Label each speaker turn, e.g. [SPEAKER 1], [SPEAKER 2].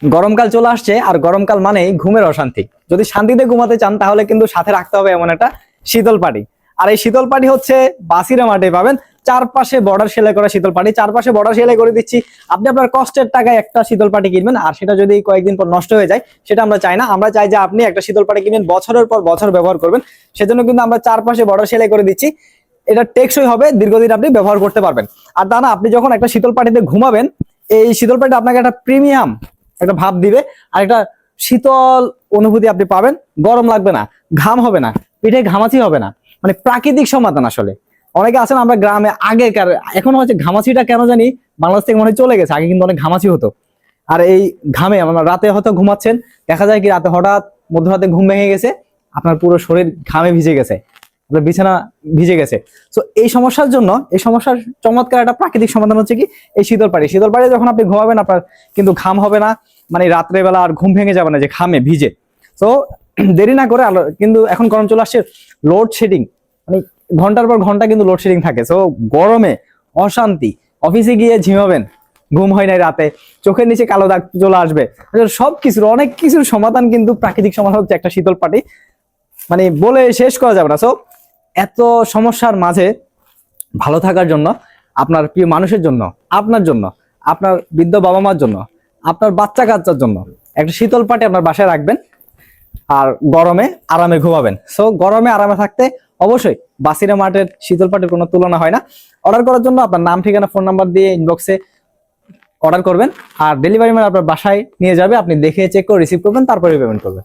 [SPEAKER 1] গরমকাল চলে আসছে, আর গরমকাল মানেই ঘুমের অশান্তি। যদি শান্তিতে ঘুমাতে চান তাহলে কিন্তু সাথে রাখতে হবে এমন একটা শীতল পাটি। আর এই শীতল পাটি হচ্ছে বাসিরা মাঠে পাবেন, চারপাশে বর্ডার সেলাই করা শীতল পাটি, চারপাশে বর্ডার সেলাই করে দিচ্ছি। আপনি আপনার কষ্টের টাকায় একটা শীতল পাটি কিনবেন, আর সেটা যদি কয়েকদিন পর নষ্ট হয়ে যায় সেটা আমরা চাই না। আমরা চাই যে আপনি একটা শীতল পাটি কিনবেন, বছরের পর বছর ব্যবহার করবেন। সেজন্য কিন্তু আমরা চারপাশে বর্ডার সেলাই করে দিচ্ছি। এটা টেকসই হবে, দীর্ঘদিন আপনি ব্যবহার করতে পারবেন। আর তা না, আপনি যখন একটা শীতল পাটিতে ঘুমাবেন, এই শীতল পাটিটা আপনাকে একটা প্রিমিয়াম একটা ভাব দিবে, আর একটা শীতল অনুভূতি আপনি পাবেন। গরম লাগবে না, ঘাম হবে না, পিঠে ঘামাচি হবে না, মানে প্রাকৃতিক সমাধান। আসলে অনেকে আছেন আমরা গ্রামে আগেকার, এখন হচ্ছে ঘামাচিটা কেন জানি বাংলাদেশ থেকে মনে হয় চলে গেছে, আগে কিন্তু অনেক ঘামাচি হতো। আর এই ঘামে আমরা রাতে হয়তো ঘুমাচ্ছেন, দেখা যায় কি রাতে হঠাৎ মধ্যরাতে ঘুম ভেঙে গেছে, আপনার পুরো শরীর ঘামে ভিজে গেছে, আপনার বিছানা ভিজে গেছে। তো এই সমস্যার জন্য, এই সমস্যার চমৎকার একটা প্রাকৃতিক সমাধান হচ্ছে কি এই শীতল পাটি। শীতল পাটি যখন আপনি ঘুমাবেন আপনার কিন্তু ঘাম হবে না, মানে রাত্রেবেলা আর ঘুম ভেঙে যাবে না যে ঘামে ভিজে। তো দেরি না করে কিন্তু এখন গরম চলে আসছে, লোডশেডিং, মানে ঘন্টার পর ঘন্টা কিন্তু লোডশেডিং থাকে। তো গরমে অশান্তি, অফিসে গিয়ে ঝিমাবেন, ঘুম হয় নাই রাতে, চোখের নিচে কালো দাগ চলে আসবে, সবকিছুর অনেক কিছুর সমাধান কিন্তু প্রাকৃতিক সমাধান হচ্ছে একটা শীতল পাটি, মানে বলে শেষ করা যাবে না। সো এত সমস্যার মাঝে ভালো থাকার জন্য, আপনার প্রিয় মানুষের জন্য, আপনার জন্য, আপনার বৃদ্ধ বাবা মার জন্য, আপনার বাচ্চা কাচ্চার জন্য একটা শীতল পাটি আপনার বাসায় রাখবেন, আর গরমে আরামে ঘুমাবেন। সো গরমে আরামে থাকতে অবশ্যই বাসিরা মার্টের শীতল পাটির কোনো তুলনা হয় না। অর্ডার করার জন্য আপনার নাম, ঠিকানা, ফোন নাম্বার দিয়ে ইনবক্সে অর্ডার করবেন, আর ডেলিভারি ম্যান আপনার বাসায় নিয়ে যাবে, আপনি দেখে চেক করে রিসিভ করবেন, তারপরে পেমেন্ট করবেন।